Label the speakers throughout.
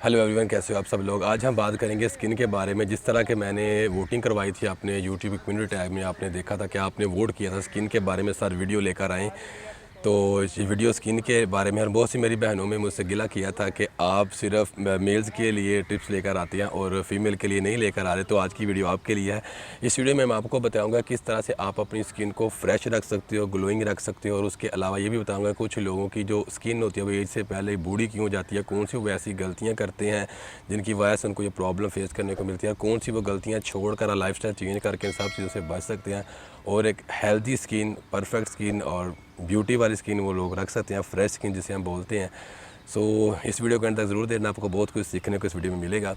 Speaker 1: Hello everyone, कैसे हो आप सब लोग। आज हम बात करेंगे स्किन के बारे में। जिस तरह के मैंने वोटिंग करवाई थी अपने यूट्यूब कम्युनिटी टैब में, आपने देखा था कि आपने वोट किया था स्किन के बारे में, सर वीडियो लेकर आए। तो ये वीडियो स्किन के बारे में, और बहुत सी मेरी बहनों में मुझसे गिला किया था कि आप सिर्फ मेल्स के लिए टिप्स लेकर आती हैं और फीमेल के लिए नहीं लेकर आ रहे। तो आज की वीडियो आपके लिए है। इस वीडियो में मैं आपको बताऊंगा किस तरह से आप अपनी स्किन को फ्रेश रख सकते हो, ग्लोइंग रख सकते हो, और उसके अलावा ये भी बताऊंगा कुछ लोगों की जो स्किन होती है वो एज से पहले बूढ़ी क्यों हो जाती है, कौन सी वो ऐसी गलतियाँ करते हैं जिनकी वजह से उनको ये प्रॉब्लम फेस करने को मिलती है, कौन सी वो गलतियाँ छोड़ कर लाइफ चेंज करके इन सब चीज़ों से बच सकते हैं, और एक हेल्दी स्किन, परफेक्ट स्किन और ब्यूटी वाली स्किन वो लोग रख सकते हैं, फ्रेश स्किन जिसे हम बोलते हैं। सो इस वीडियो के अंत तक ज़रूर देना, आपको बहुत कुछ सीखने को इस वीडियो में मिलेगा।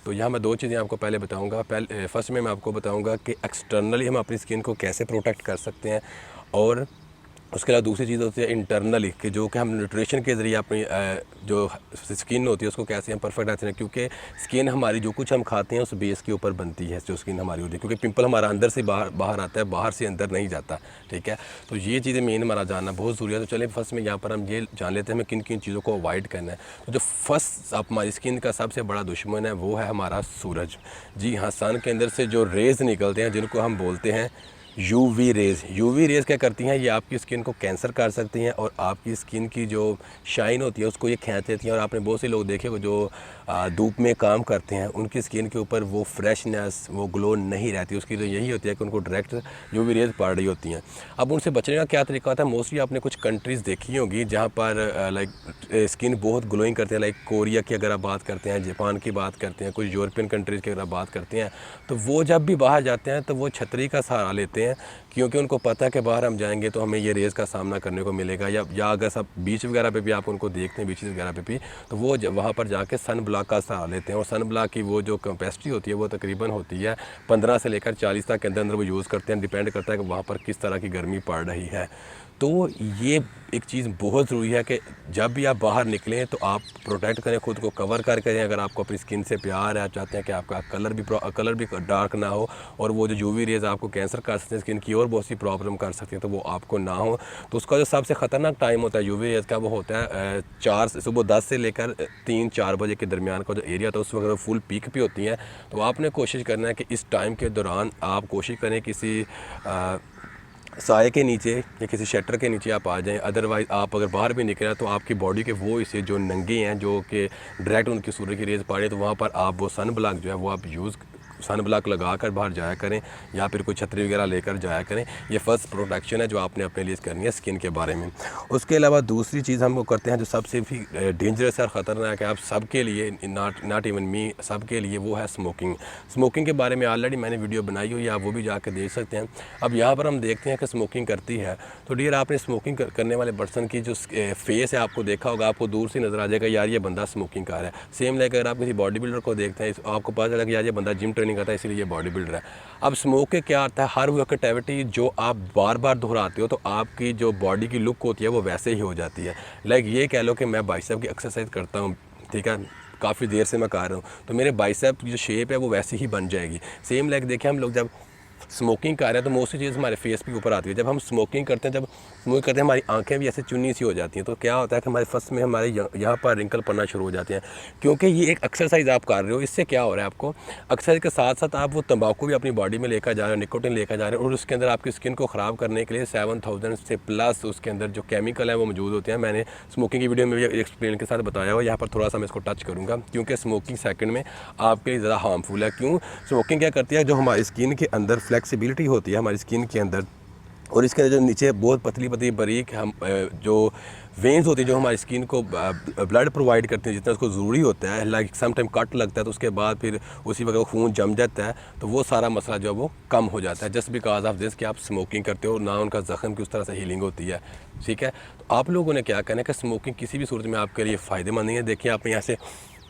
Speaker 1: तो यहाँ मैं दो चीज़ें आपको पहले बताऊँगा। फर्स्ट में मैं आपको बताऊँगा कि एक्सटर्नली हम अपनी स्किन को कैसे प्रोटेक्ट कर सकते हैं, और उसके अलावा दूसरी चीज़ होती है इंटरनली कि जो कि हम न्यूट्रिशन के ज़रिए अपनी जो स्किन होती है उसको कैसे हम परफेक्ट रखते हैं, क्योंकि स्किन हमारी जो कुछ हम खाते हैं उस बेस के ऊपर बनती है जो स्किन हमारी होती है, क्योंकि पिंपल हमारा अंदर से बाहर आता है, बाहर से अंदर नहीं जाता। ठीक है, तो ये चीज़ें मेन हमारा जानना बहुत ज़रूरी है। तो चलिए फर्स्ट में यहाँ पर हम ये जान लेते हैं हमें किन किन चीज़ों को अवॉइड करना है। तो जो फर्स्ट हमारी स्किन का सबसे बड़ा दुश्मन है वो है हमारा सूरज। जी हाँ, सन के अंदर से जो रेज़ निकलते हैं जिनको हम बोलते हैं यूवी रेज़। यूवी रेज़ क्या करती हैं, ये आपकी स्किन को कैंसर कर सकती हैं और आपकी स्किन की जो शाइन होती है उसको ये खींच लेती हैं। और आपने बहुत से लोग देखे हो जो धूप में काम करते हैं, उनकी स्किन के ऊपर वो फ्रेशनेस, वो ग्लो नहीं रहती। उसकी तो यही होती है कि उनको डायरेक्ट यूवी रेज़ पड़ रही होती हैं। अब उनसे बचने का क्या तरीका होता है, मोस्टली आपने कुछ कंट्रीज़ देखी होगी जहाँ पर लाइक स्किन बहुत ग्लोइंग करते हैं। लाइक कोरिया की अगर आप बात करते हैं, जापान की बात करते हैं, कुछ यूरोपियन कंट्रीज़ की अगर आप बात करते हैं, तो वो जब भी बाहर जाते हैं तो वो छतरी का सहारा लेते हैं, क्योंकि उनको पता है कि बाहर हम जाएंगे तो हमें ये रेज़ का सामना करने को मिलेगा। या अगर सब बीच वगैरह पे भी आप उनको देखते हैं, बीचेस वगैरह पे भी, तो वो वहाँ पर जाके सन ब्लॉक का सहारा लेते हैं। और सन ब्लॉक की वो जो कैपेसिटी होती है वो तकरीबन होती है 15 से लेकर 40 तक के अंदर अंदर वो यूज़ करते हैं। डिपेंड करता है कि वहाँ पर किस तरह की गर्मी पड़ रही है। तो ये एक चीज़ बहुत ज़रूरी है कि जब भी आप बाहर निकलें तो आप प्रोटेक्ट करें, ख़ुद को कवर करके रहें। अगर आपको अपनी स्किन से प्यार है, आप चाहते हैं कि आपका कलर भी डार्क ना हो, और वो जो यूवी रेज़ आपको कैंसर कर सकते हैं, स्किन की और बहुत सी प्रॉब्लम कर सकती हैं, तो वो आपको ना हो। तो उसका जो सबसे ख़तरनाक टाइम होता है यूवी रेज़ का, वो होता है सुबह 10 से लेकर 3-4 बजे के दरमियान का जो एरिया होता है, उस वक्त फुल पीक पे होती है। तो आपने कोशिश करना है कि इस टाइम के दौरान आप कोशिश करें किसी साए के नीचे या किसी शटर के नीचे आप आ जाएं। अदरवाइज़ आप अगर बाहर भी निकले तो आपकी बॉडी के वो हिस्से जो नंगे हैं, जो कि डायरेक्ट उनकी सूर्य की रेज़ पड़े, तो वहाँ पर आप वो सन ब्लॉक जो है वो आप सन ब्लॉक लगा कर बाहर जाया करें, या फिर कोई छतरी वगैरह लेकर जाया करें। ये फर्स्ट प्रोटेक्शन है जो आपने अपने लिए करनी है स्किन के बारे में। उसके अलावा दूसरी चीज़ हम वो करते हैं जो सबसे भी डेंजरस और ख़तरनाक है आप सबके लिए, नॉट इवन मी, सबके लिए, वो है स्मोकिंग। स्मोकिंग के बारे में ऑलरेडी मैंने वीडियो बनाई हुई है, आप वो भी जाकर देख सकते हैं। अब यहाँ पर हम देखते हैं कि स्मोकिंग करती है, तो डियर आपने स्मोकिंग करने वाले पर्सन की जो फेस है आपको देखा होगा, आपको दूर से नज़र आ जाएगा यार ये बंदा स्मोकिंग कर रहा है। सेम लाइक अगर आप किसी बॉडी बिल्डर को देखते हैं, आपको पता चलेगा यार ये बंदा जिम ट्रेनिंग करता है इसलिए ये बॉडी बिल्डर है। अब स्मोक के क्या आता है, हर वो एक्टिविटी जो आप बार बार दोहराते हो तो आपकी जो बॉडी की लुक होती है वो वैसे ही हो जाती है। लाइक ये कह लो कि मैं बाइसेप की एक्सरसाइज करता हूँ, ठीक है, काफ़ी देर से मैं कर रहा हूँ, तो मेरे बाइसेप की जो शेप है वो वैसे ही बन जाएगी। सेम लाइक देखिए हम लोग जब स्मोकिंग कर रहे हैं तो मोस्टली चीज़ हमारे फेस के ऊपर आती है। जब हम स्मोकिंग करते हैं, हमारी आंखें भी ऐसे चुन्नी सी हो जाती हैं। तो क्या होता है कि हमारे फर्स्ट में हमारे यहाँ पर रिंकल पड़ना शुरू हो जाते हैं, क्योंकि ये एक एक्सरसाइज आप कर रहे हो। इससे क्या हो रहा है, आपको एक्सरसाइज के साथ साथ आप वो तंबाकू भी अपनी बॉडी में लेकर जा रहे हो, निकोटिन लेकर जा रहे हो, और उसके अंदर आपकी स्किन को ख़राब करने के लिए 7000 से प्लस उसके अंदर जो केमिकल है वो मौजूद होते हैं। मैंने स्मोकिंग की वीडियो में भी एक्सप्लेन के साथ बताया हुआ, यहाँ पर थोड़ा सा मैं इसको टच करूँगा, क्योंकि स्मोकिंग सेकंड में आपके लिए ज़्यादा हार्मफुल है। क्यों? स्मोकिंग क्या करती है, जो हमारी स्किन के अंदर फ्लेक्सिबिलिटी होती है हमारी स्किन के अंदर, और इसके अंदर जो नीचे बहुत पतली पतली बारीक हम जो वेंस होती है जो हमारी स्किन को ब्लड प्रोवाइड करती हैं जितना उसको ज़रूरी होता है। लाइक सम टाइम कट लगता है तो उसके बाद फिर उसी वक्त खून जम जाता है, तो वो सारा मसला जो है वो कम हो जाता है, जस्ट बिकॉज ऑफ दिस कि आप स्मोकिंग करते हो, ना उनका ज़ख्म की उस तरह से हीलिंग होती है। ठीक है, तो आप लोगों ने क्या कहना है कि स्मोकिंग किसी भी सूरत में आपके लिए फ़ायदेमंद नहीं है। देखिए आपने यहाँ से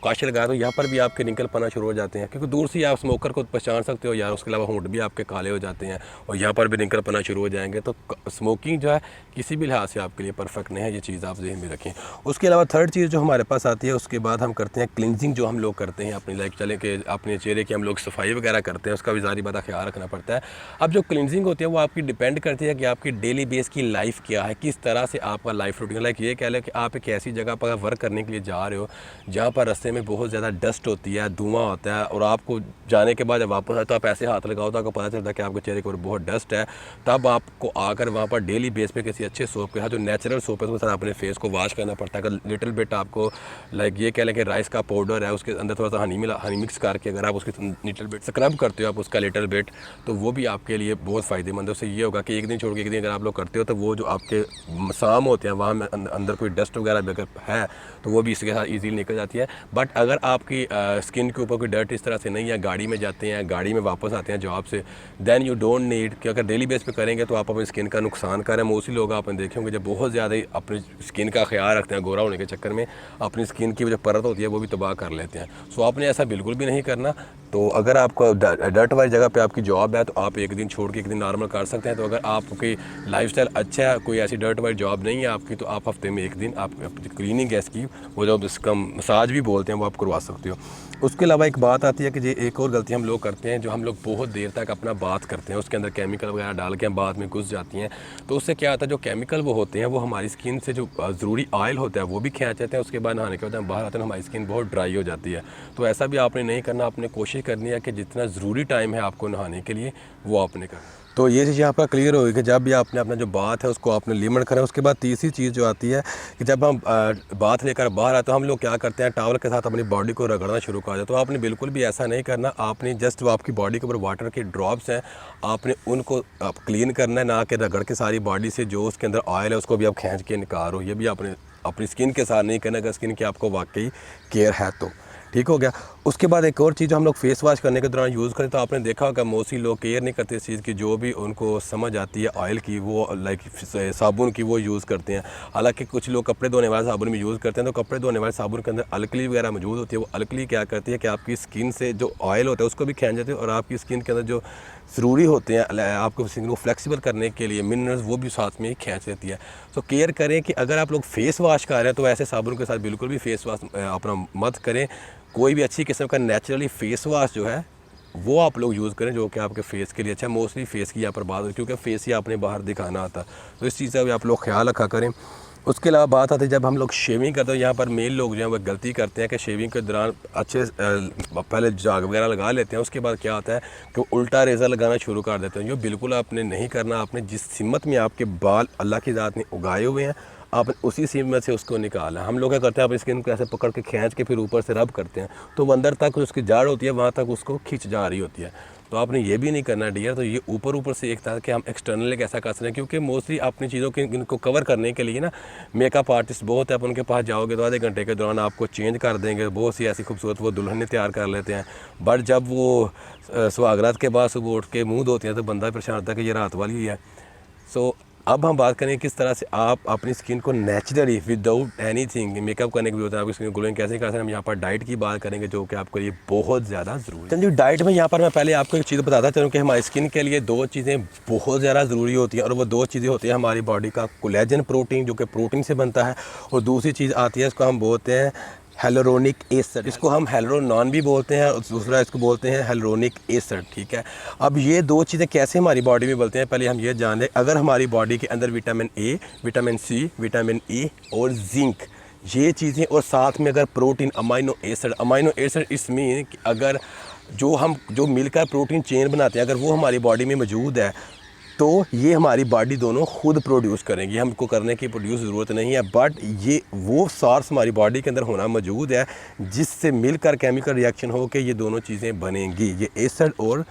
Speaker 1: काश लगाया तो यहाँ पर भी आपके रिंकल पना शुरू हो जाते हैं, क्योंकि दूर से आप स्मोकर को पहचान सकते हो यार। उसके अलावा होंठ भी आपके काले हो जाते हैं और यहाँ पर भी रिंकल पना शुरू हो जाएंगे। तो स्मोकिंग जो है किसी भी लिहाज से आपके लिए परफेक्ट नहीं है, ये चीज़ आप ध्यान में रखें। उसके अलावा थर्ड चीज़ जो हमारे पास आती है, उसके बाद हम करते हैं क्लिनजिंग, जो हम लोग करते हैं अपनी लाइफ चले के अपने चेहरे की हम लोग सफाई वगैरह करते हैं, उसका भी ज़ाहिर बात ख्याल रखना पड़ता है। अब जो क्लिनजिंग होती है वो आपकी डिपेंड करती है कि आपकी डेली बेस की लाइफ क्या है, किस तरह से आपका लाइफ रूटीन। लाइक ये कह लें कि आप एक ऐसी जगह पर वर्क करने के लिए जा रहे हो जहाँ पर रास्ते में बहुत ज़्यादा डस्ट होती है, धुआं होता है, और आपको जाने के बाद जब वापस आए तो आप ऐसे हाथ लगाओ तो आपको पता चलता है कि आपके चेहरे के ऊपर बहुत डस्ट है। तब आपको आकर वहाँ पर डेली बेस पे किसी अच्छे सोप के साथ, जो नेचुरल सोप है, उसके साथ अपने फेस को वॉश करना पड़ता है। अगर लिटिल बिट आपको लाइक ये कह लें कि राइस का पाउडर है, उसके अंदर थोड़ा सा हनी मिक्स करके अगर आप उसके लिटिल बिट स्क्रब करते हो आप उसका लिटिल बिट, तो वो भी आपके लिए बहुत फ़ायदेमंद है। उससे ये होगा कि एक दिन छोड़ के एक दिन अगर आप लोग करते हो तो वो जो आपके मसाम होते हैं वहाँ में अंदर कोई डस्ट वगैरह भी अगर है तो वो भी इसके साथ ईजीली निकल जाती है। बट अगर आपकी स्किन के ऊपर कोई डर्ट इस तरह से नहीं है, गाड़ी में जाते हैं, गाड़ी में वापस आते हैं जॉब से, देन यू डोंट नीड कि अगर डेली बेस पे करेंगे तो आप अपनी स्किन का नुकसान करें। मोस्टली लोग आपने देखे होंगे जब बहुत ज़्यादा अपनी स्किन का ख्याल रखते हैं, गोरा होने के चक्कर में अपनी स्किन की जो परत होती है वो भी तबाह कर लेते हैं। सो आपने ऐसा बिल्कुल भी नहीं करना। तो अगर आपको डर्ट वाली जगह पे आपकी जॉब है तो आप एक दिन छोड़ के एक दिन नॉर्मल कर सकते हैं। तो अगर आपकी लाइफस्टाइल अच्छा है, कोई ऐसी डर्ट वाली जॉब नहीं है आपकी, तो आप हफ्ते में एक दिन आप क्लीनिंग है इसकी, वो जो इसका मसाज भी बोलते हैं, वो आप करवा सकते हो। उसके अलावा एक बात आती है कि ये एक और गलती हम लोग करते हैं, जो हम लोग बहुत देर तक अपना बात करते हैं, उसके अंदर केमिकल वगैरह डाल के हम बाद में घुस जाती हैं। तो उससे क्या आता है, जो केमिकल वो होते हैं वो हमारी स्किन से जो ज़रूरी ऑयल होता है वो भी खींच जाते हैं। उसके बाद नहाने के बाद हम बाहर आते हैं, हमारी स्किन बहुत ड्राई हो जाती है। तो ऐसा भी आपने नहीं करना, आपने कोशिश करनी है कि जितना ज़रूरी टाइम है आपको नहाने के लिए वो आपने करना। तो ये चीज़ यहाँ पर क्लियर होगी कि जब भी आपने अपना जो बात है उसको आपने लिमिट करें। उसके बाद तीसरी चीज़ जो आती है कि जब हम बात लेकर बाहर आते हैं तो हम लोग क्या करते हैं, टॉवल के साथ अपनी बॉडी को रगड़ना शुरू कर देते हैं। तो आपने बिल्कुल भी ऐसा नहीं करना। आपने जस्ट वो आपकी बॉडी के ऊपर वाटर के ड्रॉप्स हैं, आपने उनको आप क्लीन करना है, ना कि रगड़ के सारी बॉडी से जो उसके अंदर ऑयल है उसको भी आप खींच के निकालो। ये भी आपने अपनी स्किन के साथ नहीं करना, अगर स्किन की आपको वाकई केयर है तो। ठीक हो गया। उसके बाद एक और चीज़ जो हम लोग फेस वॉश करने के दौरान यूज़ करें, तो आपने देखा होगा मोस्टली लोग केयर नहीं करते इस चीज़ की, जो भी उनको समझ आती है ऑयल की वो लाइक साबुन की वो यूज़ करते हैं। हालांकि कुछ लोग कपड़े धोने वाले साबुन भी यूज़ करते हैं, तो कपड़े धोने वाले साबुन के अंदर अल्कली वगैरह मौजूद होती है। वो अल्कली क्या करती है कि आपकी स्किन से जो ऑयल होता है उसको भी खींच जाती है, और आपकी स्किन के अंदर जो ज़रूरी होते हैं आपको स्किन को फ्लेक्सिबल करने के लिए मिनरल्स, वो भी साथ में ही खींच लेती है। तो केयर करें कि अगर आप लोग फेस वॉश कर रहे हैं तो ऐसे साबुन के साथ बिल्कुल भी फेस वॉश अपना मत करें। कोई भी अच्छी किस्म का नेचुरली फेस वॉश जो है वो आप लोग यूज़ करें, जो कि आपके फेस के लिए अच्छा है। मोस्टली फेस की यहाँ पर बात होती है, क्योंकि फेस ही आपने बाहर दिखाना आता है, तो इस चीज़ का भी आप लोग ख्याल रखा करें। उसके अलावा बात आती है जब हम लोग शेविंग करते हैं, यहाँ पर मेल लोग जो हैं वो गलती करते हैं कि शेविंग के दौरान अच्छे पहले जाग वगैरह लगा लेते हैं, उसके बाद क्या होता है कि उल्टा रेज़र लगाना शुरू कर देते हैं। जो बिल्कुल आपने नहीं करना। आपने जिस सिमत में आपके बाल अल्लाह की ज़ात ने उगाए हुए हैं, आप उसी सिमत से उसको निकाला। हम लोग क्या करते हैं, अपनी स्किन को ऐसे पकड़ के खींच के फिर ऊपर से रब करते हैं, तो वो अंदर तक उसकी जड़ होती है, वहाँ तक उसको खींच जा रही होती है। तो आपने ये भी नहीं करना डियर। तो ये ऊपर से एक तरह कि हम एक्सटर्नली कैसा कर सकते हैं, क्योंकि मोस्टली अपनी चीज़ों के इनको कवर करने के लिए ना मेकअप आर्टिस्ट बहुत है, आप उनके पास जाओगे तो आधे घंटे के दौरान आपको चेंज कर देंगे। बहुत सी ऐसी खूबसूरत वो दुल्हनें तैयार कर लेते हैं, बट जब वो सुहागरात के बाद सुबह उठ के मुँह धोती हैं तो बंदा परेशान होता है कि ये रात वाली ही है। सो अब हम बात करें किस तरह से आप अपनी स्किन को नेचुरली विदाउट एनीथिंग मेकअप करने के भी होता है, आपकी स्किन ग्लोइंग कैसे कर सकते हैं। हम यहाँ पर डाइट की बात करेंगे, जो कि आपके लिए बहुत ज़्यादा ज़रूरी है। चलिए डाइट में यहाँ पर मैं पहले आपको एक चीज़ बताता चलूँ कि हमारी स्किन के लिए दो चीज़ें बहुत ज़्यादा ज़रूरी होती हैं, और वो दो चीज़ें होती हैं हमारी बॉडी का कोलेजन प्रोटीन, जो कि प्रोटीन से बनता है, और दूसरी चीज़ आती है इसको हम बोलते हैं हेलोरोनिक एसिड। इसको हम हेलोरोनॉन भी बोलते हैं, और दूसरा इसको बोलते हैं हेलोरोनिक एसिड। ठीक है। अब ये दो चीज़ें कैसे हमारी बॉडी में बनते हैं, पहले हम ये जान लें। अगर हमारी बॉडी के अंदर vitamin A, vitamin C, vitamin E और जिंक, ये चीज़ें, और साथ में अगर प्रोटीन, अमाइनो एसिड इस मीन कि अगर जो मिलकर प्रोटीन चेन बनाते हैं, अगर वो हमारी बॉडी में मौजूद है, तो ये हमारी बॉडी दोनों खुद प्रोड्यूस करेंगी, हमको करने की प्रोड्यूस ज़रूरत नहीं है। बट ये वो सोर्स हमारी बॉडी के अंदर होना मौजूद है, जिससे मिलकर केमिकल रिएक्शन हो के ये दोनों चीज़ें बनेंगी, ये एसिड और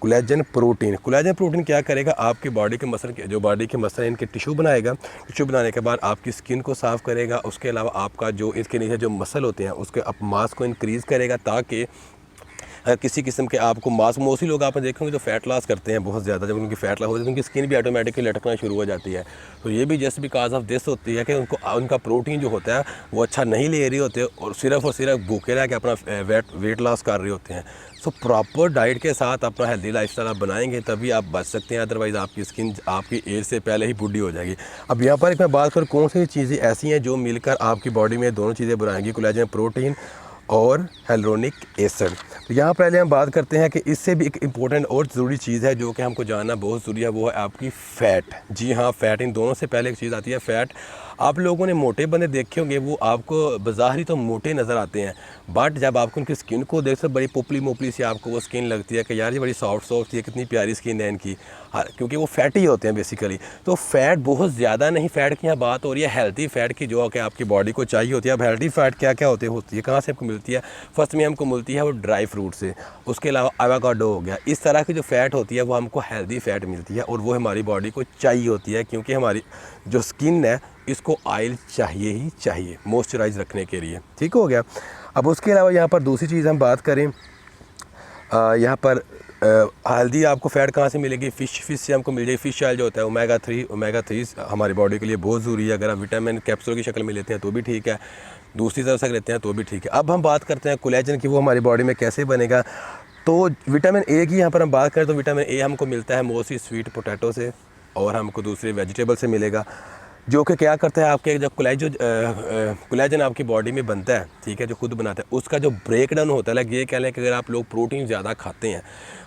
Speaker 1: कोलेजन प्रोटीन। कोलेजन प्रोटीन क्या करेगा, आपकी बॉडी के मसल के, जो बॉडी के मसल इनके टिश्यू बनाएगा। टिश्यू बनाने के बाद आपकी स्किन को साफ़ करेगा। उसके अलावा आपका जो इसके नीचे जो मसल होते हैं उसके मास को इंक्रीज़ करेगा, ताकि अगर किसी किस्म के आपको मास, मोस्टली लोग आपने देखेंगे जो फैट लॉस करते हैं बहुत ज़्यादा, जब उनकी फैट लॉस होती है तो उनकी स्किन भी ऑटोमेटिकली लटकना शुरू हो जाती है। तो ये भी जस्ट बिकॉज ऑफ दिस होती है कि उनका प्रोटीन जो होता है वो अच्छा नहीं ले रही होते और सिर्फ भूखे रह के अपना वेट लॉस कर रहे होते हैं। सो प्रॉपर डाइट के साथ अपना हेल्दी लाइफस्टाइल आप बनाएंगे तभी आप बच सकते हैं, अदरवाइज़ आपकी स्किन आपकी एज से पहले ही बूढ़ी हो जाएगी। अब यहाँ पर एक मैं बात करूँ कौन सी चीज़ें ऐसी हैं जो मिलकर आपकी बॉडी में दोनों चीज़ें बनाएंगी, कोलेजन प्रोटीन और हेलोनिक एसिड। तो यहाँ पहले हम बात करते हैं कि इससे भी एक इम्पोर्टेंट और ज़रूरी चीज़ है जो कि हमको जानना बहुत ज़रूरी है, वो है आपकी फ़ैट। जी हाँ, फ़ैट। इन दोनों से पहले एक चीज़ आती है फ़ैट। आप लोगों ने मोटे बंदे देखे होंगे, वो आपको बाज़ाहिरी तो मोटे नज़र आते हैं, बट जब आपको उनकी स्किन को देखते बड़ी पोपली मोपली सी आपको वो स्किन लगती है कि यार ये बड़ी सॉफ्ट है, कितनी प्यारी स्किन है इनकी, क्योंकि वो फैटी होते हैं बेसिकली। तो फ़ैट बहुत ज़्यादा नहीं, फ़ैट की यहाँ बात हो रही है हेल्थी फ़ैट की, जो कि आपकी बॉडी को चाहिए होती है। अब हेल्थी फ़ैट क्या क्या होती है, कहाँ से आपको मिलती है? फर्स्ट में हमको मिलती है वो ड्राई फ्रूट से, उसके अलावा एवोकाडो हो गया। इस तरह की जो फ़ैट होती है वो हमको हेल्दी फ़ैट मिलती है और वो हमारी बॉडी को चाहिए होती है, क्योंकि हमारी जो स्किन है इसको ऑयल चाहिए ही चाहिए मॉइस्चराइज रखने के लिए। ठीक हो गया। अब उसके अलावा यहाँ पर दूसरी चीज़ हम बात करें, यहाँ पर हेल्दी आपको फ़ैट कहाँ से मिलेगी? फ़िश से हमको मिल जाएगी। फ़िश ऑयल जो होता है ओमेगा 3 हमारी बॉडी के लिए बहुत ज़रूरी है। अगर आप विटामिन कैप्सूल की शक्ल में लेते हैं तो भी ठीक है, दूसरी तरफ से लेते हैं तो भी ठीक है। अब हम बात करते हैं कोलेजन की, वो हमारी बॉडी में कैसे बनेगा। तो विटामिन ए की यहाँ पर हम बात करें तो विटामिन ए हमको मिलता है मोस्टली स्वीट पोटैटो से और हमको दूसरे वेजिटेबल से मिलेगा, जो कि क्या करता है आपके जब कोलेजन आपकी बॉडी में बनता है, ठीक है, जो खुद बनाता है, उसका जो ब्रेक डाउन होता है, लाइक ये कह लें कि अगर आप लोग प्रोटीन ज़्यादा खाते हैं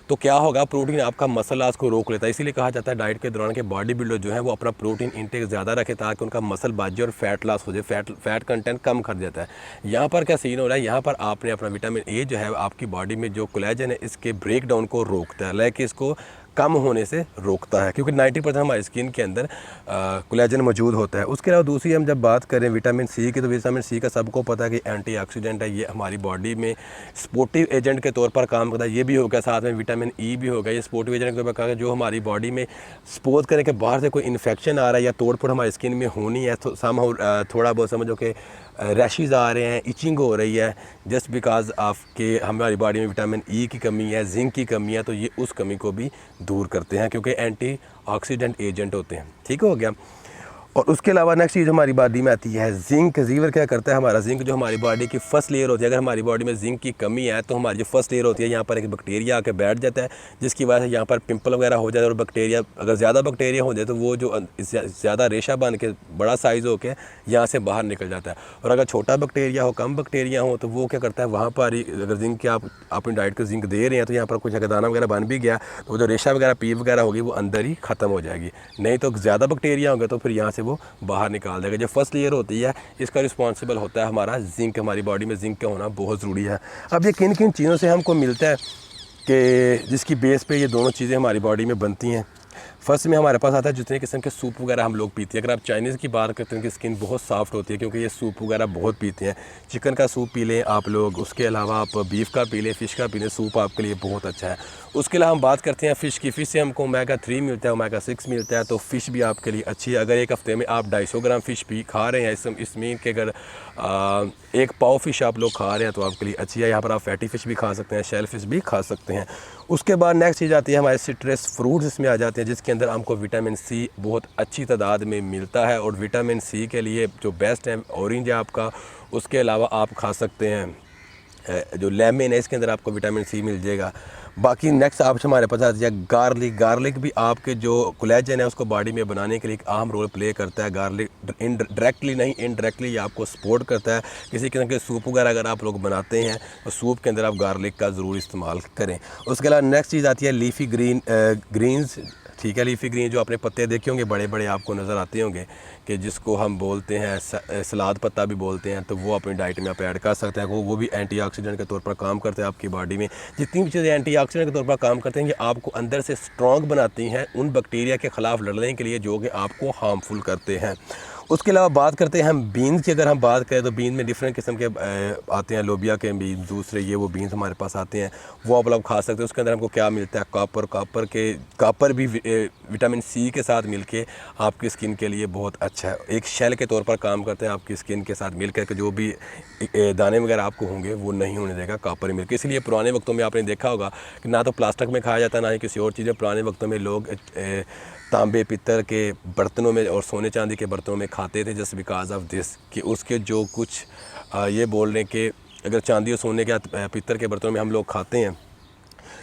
Speaker 1: तो क्या होगा, प्रोटीन आपका मसल लॉस को रोक लेता है। इसीलिए कहा जाता है डाइट के दौरान के बॉडी बिल्डर जो है वो अपना प्रोटीन इंटेक ज़्यादा रखे ताकि उनका मसल बात जाए और फैट लॉस हो जाए, फैट कंटेंट कम कर जाता है। यहाँ पर क्या सीन हो रहा है, यहाँ पर आपने अपना विटामिन ए जो है आपकी बॉडी में जो कोलेजन है इसके ब्रेक डाउन को रोकता है, लाइक इसको कम होने से रोकता है, क्योंकि 90% हमारी स्किन के अंदर कोलेजन मौजूद होता है। उसके अलावा दूसरी हम जब बात करें विटामिन सी की, तो विटामिन सी का सबको पता है कि एंटीऑक्सीडेंट है, ये हमारी बॉडी में स्पोर्टिव एजेंट के तौर पर काम करता है। ये भी होगा, साथ में विटामिन ई भी होगा, ये स्पोर्टिव एजेंट के तौर पर काम, जो हमारी बॉडी में सपोज करें कि बाहर से कोई इन्फेक्शन आ रहा है या तोड़ फोड़ हमारी स्किन में होनी है, तो थोड़ा बहुत समझो कि रैशेज़ आ रहे हैं, इचिंग हो रही है, जस्ट बिकॉज ऑफ के हमारी बॉडी में विटामिन ई की कमी है, जिंक की कमी है, तो ये उस कमी को भी दूर करते हैं क्योंकि एंटी ऑक्सीडेंट एजेंट होते हैं। ठीक हो गया। और उसके अलावा नेक्स्ट चीज़ हमारी बॉडी में आती है जिंक। जीवर क्या करता है, हमारा जिंक जो हमारी बॉडी की फर्स्ट लेयर होती है, अगर हमारी बॉडी में जिंक की कमी है तो हमारी जो फर्स्ट लेयर होती है यहाँ पर एक बैक्टीरिया आके बैठ जाता है, जिसकी वजह से यहाँ पर पिंपल वगैरह हो जाता है। और बैक्टीरिया अगर ज़्यादा बैक्टीरिया हो जाए तो वो जो ज़्यादा रेशा बन के बड़ा साइज़ हो के यहाँ से बाहर निकल जाता है। और अगर छोटा बैक्टीरिया हो, कम बैक्टीरिया हो, तो वो क्या करता है, वहाँ पर ही अगर जिंक के आप अपनी डाइट को जिंक दे रहे हैं तो यहाँ पर कुछ अगर दाना वगैरह बन भी गया तो वो जो रेशा वगैरह पीप वगैरह होगी वो अंदर ही ख़त्म हो जाएगी। नहीं तो ज़्यादा बैक्टीरिया होंगे तो फिर यहाँ से वो बाहर निकाल देगा। जो फर्स्ट लेयर होती है इसका रिस्पॉन्सिबल होता है हमारा जिंक। हमारी बॉडी में जिंक का होना बहुत ज़रूरी है। अब ये किन किन चीज़ों से हमको मिलता है कि जिसकी बेस पे ये दोनों चीज़ें हमारी बॉडी में बनती हैं। फर्स्ट में हमारे पास आता है जितने किस्म के सूप वगैरह हम लोग पीते हैं। अगर आप चाइनीज़ की बात करते हैं उनकी स्किन बहुत सॉफ्ट होती है क्योंकि ये सूप वगैरह बहुत पीते हैं। चिकन का सूप पी लें आप लोग, उसके अलावा आप बीफ का पी लें, फ़िश का पी लें, सूप आपके लिए बहुत अच्छा है। उसके अलावा हम बात करते हैं फ़िश की। फ़िश से हमको ओमेगा 3 मिलता है, ओमेगा 6 मिलता है, तो फ़िश भी आपके लिए अच्छी है। अगर एक हफ़्ते में आप 250 ग्राम फ़िश भी खा रहे हैं, इसमें कि अगर एक पाव फ़िश आप लोग खा रहे हैं तो आपके लिए अच्छी है। यहाँ पर आप फैटी फ़िश भी खा सकते हैं, शेल फ़िश भी खा सकते हैं। उसके बाद नेक्स्ट चीज़ आती है हमारे सिट्रस फ्रूट्स इसमें आ जाते हैं, जिसके अंदर हमको विटामिन सी बहुत अच्छी तादाद में मिलता है। और विटामिन सी के लिए जो बेस्ट है ऑरेंज है आपका। उसके अलावा आप खा सकते हैं जो लेमन है, इसके अंदर आपको विटामिन सी मिल जाएगा। बाकी नेक्स्ट आप हमारे पास आती है गार्लिक। गार्लिक भी आपके जो कोलेजन है उसको बॉडी में बनाने के लिए एक अहम रोल प्ले करता है। गार्लिक डायरेक्टली नहीं इनडायरेक्टली ये आपको सपोर्ट करता है। किसी किस्म के सूप वगैरह अगर आप लोग बनाते हैं तो सूप के अंदर आप गार्लिक का ज़रूर इस्तेमाल करें। उसके अलावा नेक्स्ट चीज़ आती है लीफी ग्रीन्स। ठीक है, लीफी ग्रीन जो आपने पत्ते देखे होंगे बड़े बड़े आपको नज़र आते होंगे कि जिसको हम बोलते हैं सलाद पत्ता भी बोलते हैं, तो वो अपनी डाइट में आप ऐड कर सकते हैं। वो भी एंटीऑक्सीडेंट के तौर पर काम करते हैं आपकी बॉडी में। जितनी भी चीज़ें एंटीऑक्सीडेंट के तौर पर काम करते हैं ये आपको अंदर से स्ट्रॉन्ग बनाती हैं उन बैक्टीरिया के ख़िलाफ़ लड़ने के लिए जो कि आपको हार्मफुल करते हैं। उसके अलावा बात करते हैं हम बीन्स की। अगर हम बात करें तो बीन में डिफरेंट किस्म के आते हैं, लोबिया के बीन, दूसरे ये वो बीन्स हमारे पास आते हैं, वो आप लोग खा सकते हैं। उसके अंदर हमको क्या मिलता है, कापर भी विटामिन सी के साथ मिलके आपकी स्किन के लिए बहुत अच्छा है, एक शेल के तौर पर काम करते हैं आपकी स्किन के साथ मिलकर के। जो भी दाने वगैरह आपको होंगे वो नहीं होने देगा कापर मिलकर। इसलिए पुराने वक्तों में आपने देखा होगा कि ना तो प्लास्टिक में खाया जाता, ना ही किसी और चीज़ में। पुराने वक्तों में लोग तांबे पित्तल के बर्तनों में और सोने चांदी के बर्तनों में खाते थे, जस्ट बिकॉज ऑफ दिस कि उसके जो कुछ ये बोल रहे हैं कि अगर चांदी और सोने के पित्तल के बर्तनों में हम लोग खाते हैं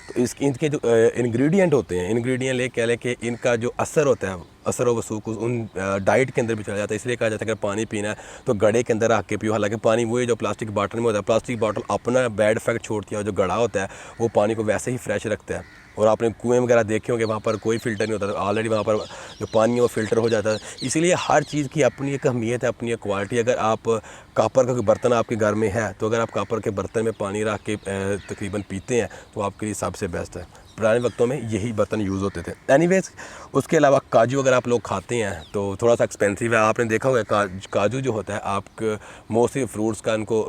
Speaker 1: तो इनके जो इंग्रेडिएंट होते हैं, इंग्रेडिएंट ले कह लें कि इनका जो असर होता है, असर व वसूख उन डाइट के अंदर भी चला जाता है। इसलिए कहा जाता है अगर पानी पीना है तो गड़े के अंदर रख के पियो। हालांकि पानी वही जो प्लास्टिक बॉटल में होता है, प्लास्टिक बॉटल अपना बैड इफेक्ट छोड़ती है, जो गड़ा होता है वो पानी को वैसे ही फ्रेश रखता है। और आपने कुएँ वगैरह देखे होंगे, वहाँ पर कोई फ़िल्टर नहीं होता, तो ऑलरेडी वहाँ पर जो पानी है वो फ़िल्टर हो जाता है। इसीलिए हर चीज़ की अपनी एक अहमियत है, अपनी एक क्वालिटी। अगर आप कापर का बर्तन आपके घर में है तो अगर आप कापर के बर्तन में पानी रख के तकरीबन पीते हैं तो आपके लिए सबसे बेस्ट है। पुराने वक्तों में यही बर्तन यूज़ होते थे। एनीवेज, उसके अलावा काजू अगर आप लोग खाते हैं तो थोड़ा सा एक्सपेंसिव है। आपने देखा होगा काजू जो होता है आपके मोस्टली फ्रूट्स का इनको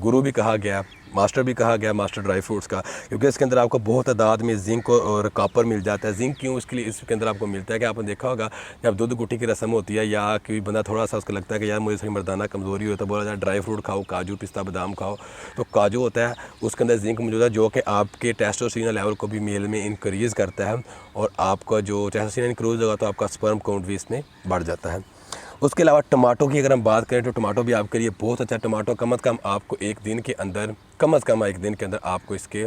Speaker 1: गुरु भी कहा गया, मास्टर भी कहा गया, मास्टर ड्राई फ्रूट्स का, क्योंकि इसके अंदर आपको बहुत तादाद में जिंक और कापर मिल जाता है। जिंक क्यों इसके लिए इसके अंदर आपको मिलता है कि आपने देखा होगा जब दूध गुट्टी की रस्म होती है या कोई बंदा थोड़ा सा उसको लगता है कि यार मुझे थोड़ी मर्दाना कमज़ोरी हो तो बोला जाए ड्राई फ्रूट खाओ, काजू पिस्ता बादाम खाओ। तो काजू होता है उसके अंदर जिंक मौजूद है जो कि आपके टेस्टोस्टेरोन लेवल को भी मेल में इंक्रीज़ करता है और आपका जो टेस्टोस्टेरोन इंक्रीज़ होगा तो आपका स्पर्म काउंट भी इसमें बढ़ जाता है। उसके अलावा टमाटो की अगर हम बात करें तो टमाटो भी आपके लिए बहुत अच्छा। टमाटो कम अज़ कम आपको एक दिन के अंदर आपको इसके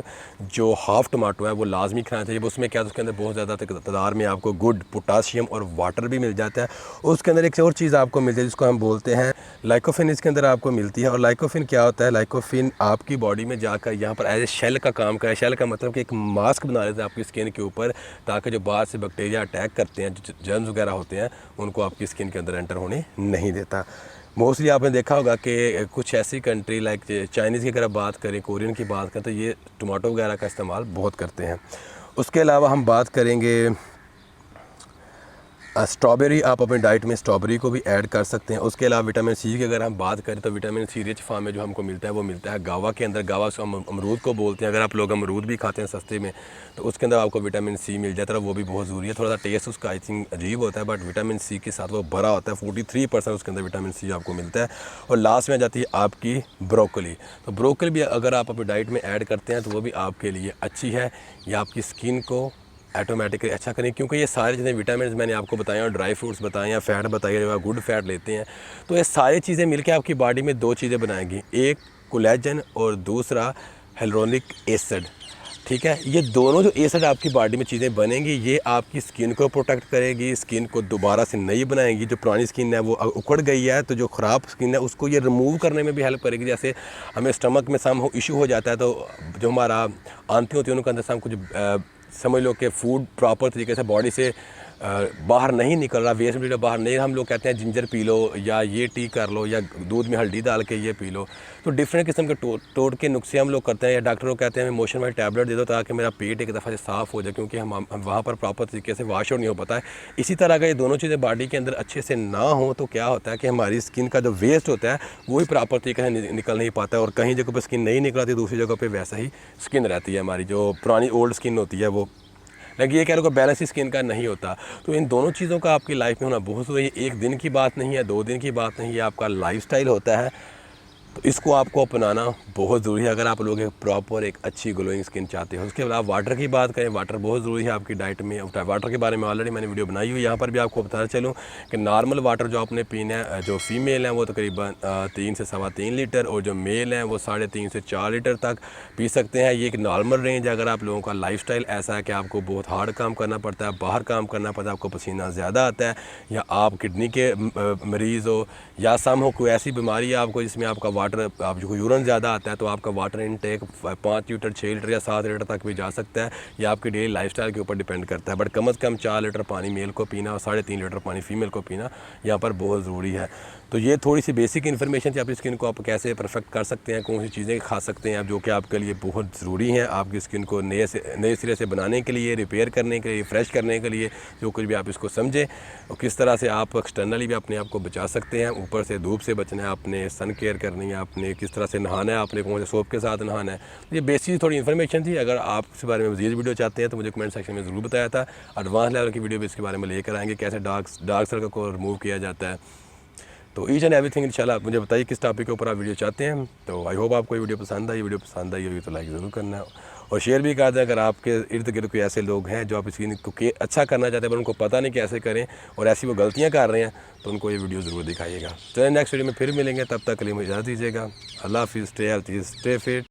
Speaker 1: जो हाफ़ टमाटो है वो लाजमी खाना चाहिए। उसमें क्या है, उसके अंदर बहुत ज़्यादा तादाद में आपको गुड पोटाशियम और वाटर भी मिल जाता है। उसके अंदर एक और चीज़ आपको मिलती है जिसको हम बोलते हैं लाइकोफिन, इसके अंदर आपको मिलती है। और लाइकोफिन क्या होता है, लाइकोफिन आपकी बॉडी में जाकर यहाँ पर एज ए शेल का काम करे। शेल का मतलब कि एक मास्क बना लेते हैं आपकी स्किन के ऊपर, ताकि जो बाहर से बैक्टीरिया अटैक करते हैं, जो जर्म्स वगैरह होते हैं, उनको आपकी स्किन के अंदर एंटर होने नहीं देता। मोस्टली आपने देखा होगा कि कुछ ऐसी कंट्री लाइक चाइनीज़ की अगर आप बात करें, कोरियन की बात करें, तो ये टमाटो वगैरह का इस्तेमाल बहुत करते हैं। उसके अलावा हम बात करेंगे स्ट्रॉबेरी, आप अपने डाइट में स्ट्रॉबेरी को भी ऐड कर सकते हैं। उसके अलावा विटामिन सी की अगर हम बात करें तो विटामिन सी रिच फॉर्म में जो हमको मिलता है वो मिलता है गावा के अंदर। गावा से हम अमरूद को बोलते हैं। अगर आप लोग अमरूद भी खाते हैं सस्ते में तो उसके अंदर आपको विटामिन सी मिल जाता है, वो भी बहुत ज़रूरी है। थोड़ा सा टेस्ट उसका आई थिंक अजीब होता है, बट विटामिन सी के साथ वो भरा होता है। 43% उसके अंदर विटामिन सी आपको मिलता है। और लास्ट में आ जाती है आपकी ब्रोकली। तो ब्रोकली भी अगर आप अपने डाइट में ऐड करते हैं तो वो भी आपके लिए अच्छी है। यह आपकी स्किन को ऑटोमेटिकली अच्छा करें, क्योंकि ये सारी चीज़ें विटामिन मैंने आपको बताए और ड्राई फ्रूट्स बताए या फैट बताइए, जो गुड फैट लेते हैं, तो ये सारी चीज़ें मिलकर आपकी बॉडी में दो चीज़ें बनाएंगी, एक कोलेजन और दूसरा हियालुरोनिक एसिड। ठीक है, ये दोनों जो एसिड आपकी बॉडी में चीज़ें बनेंगी, ये आपकी स्किन को प्रोटेक्ट करेगी, स्किन को दोबारा से नई बनाएगी। जो पुरानी स्किन है वो उखड़ गई है, तो जो ख़राब स्किन है उसको ये रिमूव करने में भी हेल्प करेगी। जैसे हमें स्टमक में सम इशू हो जाता है तो जो हमारा आंतें होती है उनके अंदर सम कुछ समझ लो कि फूड प्रॉपर तरीके से बॉडी से बाहर नहीं निकल रहा, वेस्ट मटीरियल बाहर नहीं, हम लोग कहते हैं जिंजर पी लो या ये टी कर लो या दूध में हल्दी डाल के ये पी लो। तो डिफरेंट किस्म के टोट के नुस्खे हम लोग करते हैं, या डॉक्टर लोग कहते हैं हमें मोशन वाली टैबलेट दे दो ताकि मेरा पेट एक दफ़ा से साफ़ हो जाए, क्योंकि हम वहाँ पर प्रॉपर तरीके से वॉश आउट नहीं हो पाता है। इसी तरह अगर ये दोनों चीज़ें बॉडी के अंदर अच्छे से ना हो तो क्या होता है कि हमारी स्किन का जो वेस्ट होता है वो भी प्रॉपर तरीके से निकल नहीं पाता है, और कहीं जगह पर स्किन नहीं निकलती, दूसरी जगह पर वैसा ही स्किन रहती है। हमारी जो पुरानी ओल्ड स्किन होती है वो, लेकिन ये कह रहे हो बैलेंस स्किन का नहीं होता। तो इन दोनों चीज़ों का आपकी लाइफ में होना बहुत ज़रूरी है। एक दिन की बात नहीं है, 2 दिन की बात नहीं है, आपका लाइफस्टाइल होता है। तो इसको आपको अपनाना बहुत ज़रूरी है अगर आप लोग प्रॉपर एक अच्छी ग्लोइंग स्किन चाहते हो। उसके अलावा वाटर की बात करें, वाटर बहुत ज़रूरी है आपकी डाइट में। वाटर के बारे में ऑलरेडी मैंने वीडियो बनाई हुई, यहाँ पर भी आपको बताना चलूँ कि नॉर्मल वाटर जो आपने पीना है, जो फीमेल हैं वो तकरीबन 3 से 3.25 लीटर, और जो मेल हैं वो 3.5 से 4 लीटर तक पी सकते हैं। ये एक नॉर्मल रेंज है। अगर आप लोगों का लाइफस्टाइल ऐसा है कि आपको बहुत हार्ड काम करना पड़ता है, बाहर काम करना पड़ता है, आपको पसीना ज़्यादा आता है, या आप किडनी के मरीज़ हो, या सम हो कोई ऐसी बीमारी है आपको जिसमें आपका वाटर आप जो यूरिन ज़्यादा आता है तो आपका वाटर इनटेक 5 लीटर 6 लीटर या 7 लीटर तक भी जा सकता है। ये आपकी डेली लाइफस्टाइल के ऊपर डिपेंड करता है। बट कम से कम 4 लीटर पानी मेल को पीना और 3.5 लीटर पानी फीमेल को पीना यहाँ पर बहुत ज़रूरी है। तो ये थोड़ी सी बेसिक इन्फॉर्मेशन थी आपकी स्किन को आप कैसे परफेक्ट कर सकते हैं, कौन सी चीज़ें खा सकते हैं आप जो कि आपके लिए बहुत ज़रूरी हैं आपकी स्किन को नए सिरे से बनाने के लिए, रिपेयर करने के लिए, फ्रेश करने के लिए। जो कुछ भी आप इसको समझें और किस तरह से आप एक्सटर्नली भी अपने आप को बचा सकते हैं। ऊपर से धूप से बचना है आपने, सन केयर करनी है आपने, किस तरह से नहाना है आपने, कौन से सोप के साथ नहाना है। ये बेसिक थोड़ी इन्फॉर्मेशन थी। अगर आप इस बारे में मज़ीद वीडियो चाहते हैं तो मुझे कमेंट सेक्शन में ज़रूर बताया था। एडवांस लेवल की वीडियो भी इसके बारे में लेकर आएंगे, कैसे डार्क सर्कल को रिमूव किया जाता है। तो ईच एंड एवरीथिंग इंशाल्लाह आप मुझे बताइए किस टॉपिक के ऊपर आप वीडियो चाहते हैं। तो आई होप आपको ये वीडियो पसंद आई। वीडियो पसंद आई होगी तो लाइक ज़रूर करना है और शेयर भी कर दें। अगर आपके इर्द गिर्द कोई ऐसे लोग हैं जो आप स्किन को अच्छा करना चाहते हैं पर उनको पता नहीं कैसे करें और ऐसी वो गलतियाँ कर रहे हैं, तो उनको ये वीडियो ज़रूर दिखाइएगा। चलिए नेक्स्ट वीडियो में फिर मिलेंगे, तब तक के लिए मुझे इजाज़त दीजिएगा। अल्लाह हाफिज़, स्टे हेल्थी, स्टे फिट।